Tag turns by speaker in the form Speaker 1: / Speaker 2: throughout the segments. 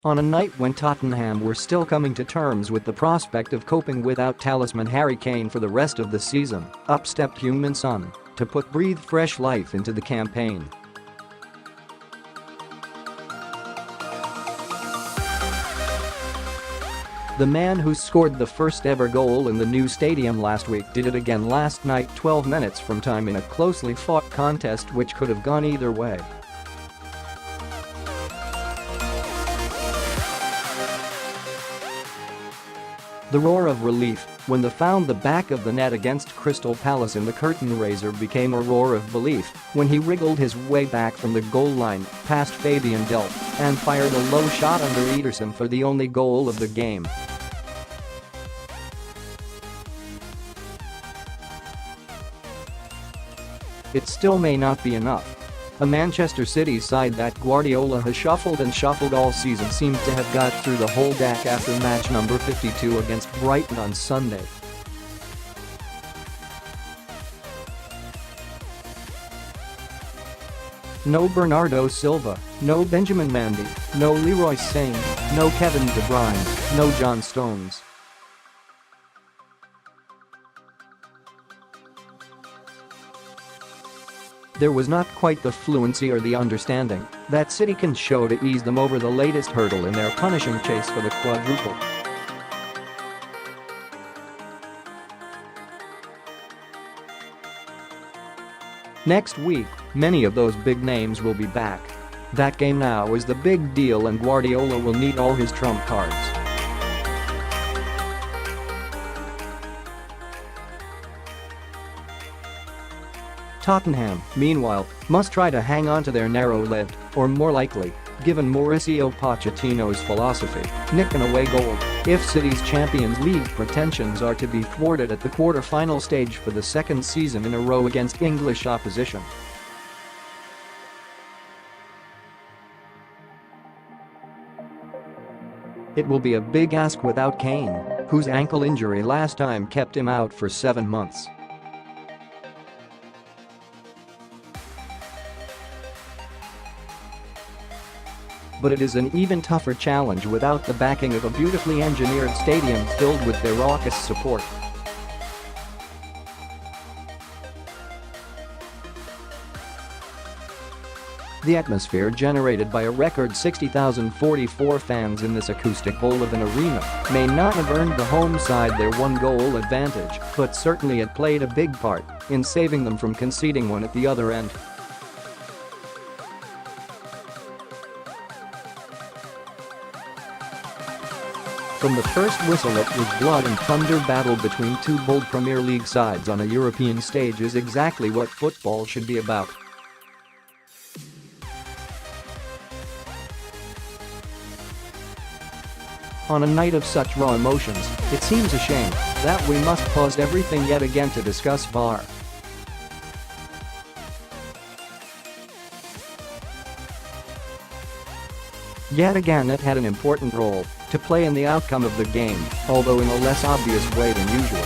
Speaker 1: On a night when Tottenham were still coming to terms with the prospect of coping without talisman Harry Kane for the rest of the season, up stepped Heung-Min Son to breathe fresh life into the campaign. The man who scored the first ever goal in the new stadium last week did it again last night 12 minutes from time in a closely fought contest which could have gone either way. The roar of relief when they found the back of the net against Crystal Palace in the curtain raiser became a roar of belief when he wriggled his way back from the goal line past Fabian Delph and fired a low shot under Ederson for the only goal of the game. It still may not be enough. A Manchester City side that Guardiola has shuffled and shuffled all season seemed to have got through the whole deck after match number 52 against Brighton on Sunday. No Bernardo Silva, no Benjamin Mendy, no Leroy Sane, no Kevin De Bruyne, no John Stones. There was not quite the fluency or the understanding that City can show to ease them over the latest hurdle in their punishing chase for the quadruple. Next week, many of those big names will be back. That game now is the big deal and Guardiola will need all his trump cards. Tottenham, meanwhile, must try to hang on to their narrow lead, or more likely, given Mauricio Pochettino's philosophy, nick an away goal if City's Champions League pretensions are to be thwarted at the quarter-final stage for the second season in a row against English opposition. It will be a big ask without Kane, whose ankle injury last time kept him out for 7 months. But it is an even tougher challenge without the backing of a beautifully engineered stadium filled with their raucous support. The atmosphere generated by a record 60,044 fans in this acoustic bowl of an arena may not have earned the home side their one-goal advantage, but certainly it played a big part in saving them from conceding one at the other end. From the first whistle it was blood and thunder battle between two bold Premier League sides on a European stage is exactly what football should be about. On a night of such raw emotions, it seems a shame that we must pause everything yet again to discuss VAR. Yet again it had an important role to play in the outcome of the game, although in a less obvious way than usual.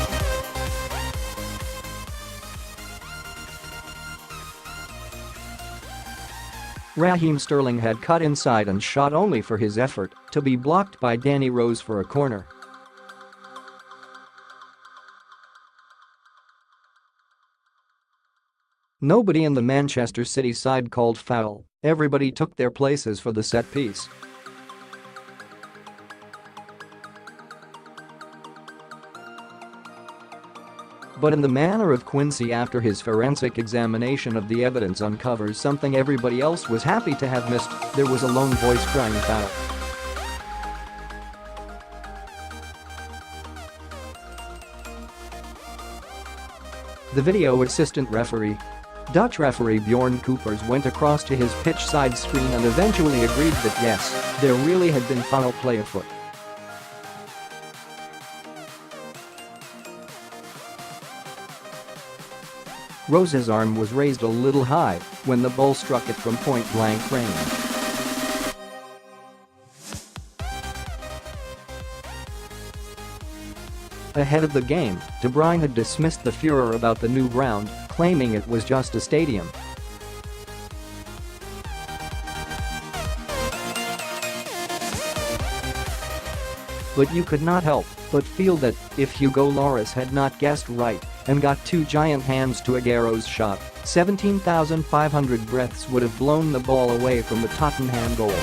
Speaker 1: Raheem Sterling had cut inside and shot only for his effort to be blocked by Danny Rose for a corner. Nobody in the Manchester City side called foul, everybody took their places for the set piece. But in the manner of Quincy after his forensic examination of the evidence uncovers something everybody else was happy to have missed, there was a lone voice crying foul. The video assistant referee, Dutch referee Bjorn Kuipers, went across to his pitch side screen and eventually agreed that yes, there really had been foul play afoot. Rose's arm was raised a little high when the ball struck it from point-blank range. Ahead of the game, De Bruyne had dismissed the furore about the new ground, claiming it was just a stadium. but you could not help but feel that if Hugo Lloris had not guessed right and got two giant hands to Aguero's shot, 17,500 breaths would have blown the ball away from the Tottenham goal.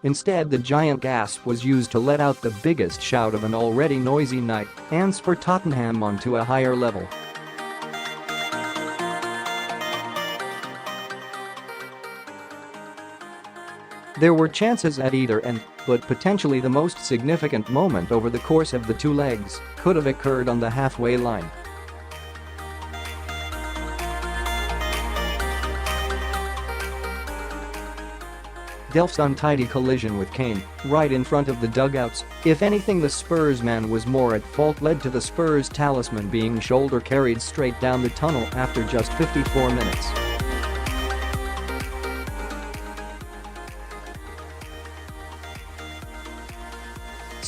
Speaker 1: Instead, the giant gasp was used to let out the biggest shout of an already noisy night and spur Tottenham onto a higher level. There were chances at either end, but potentially the most significant moment over the course of the two legs could have occurred on the halfway line. Delph's untidy collision with Kane, right in front of the dugouts, if anything the Spurs man was more at fault, led to the Spurs talisman being shoulder carried straight down the tunnel after just 54 minutes.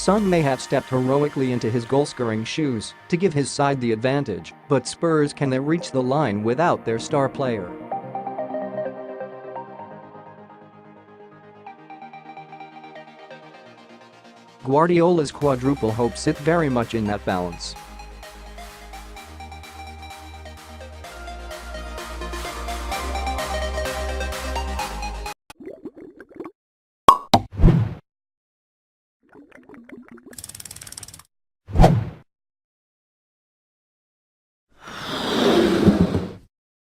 Speaker 1: Son may have stepped heroically into his goal-scoring shoes to give his side the advantage, but Spurs can reach the line without their star player. Guardiola's quadruple hopes sit very much in that balance.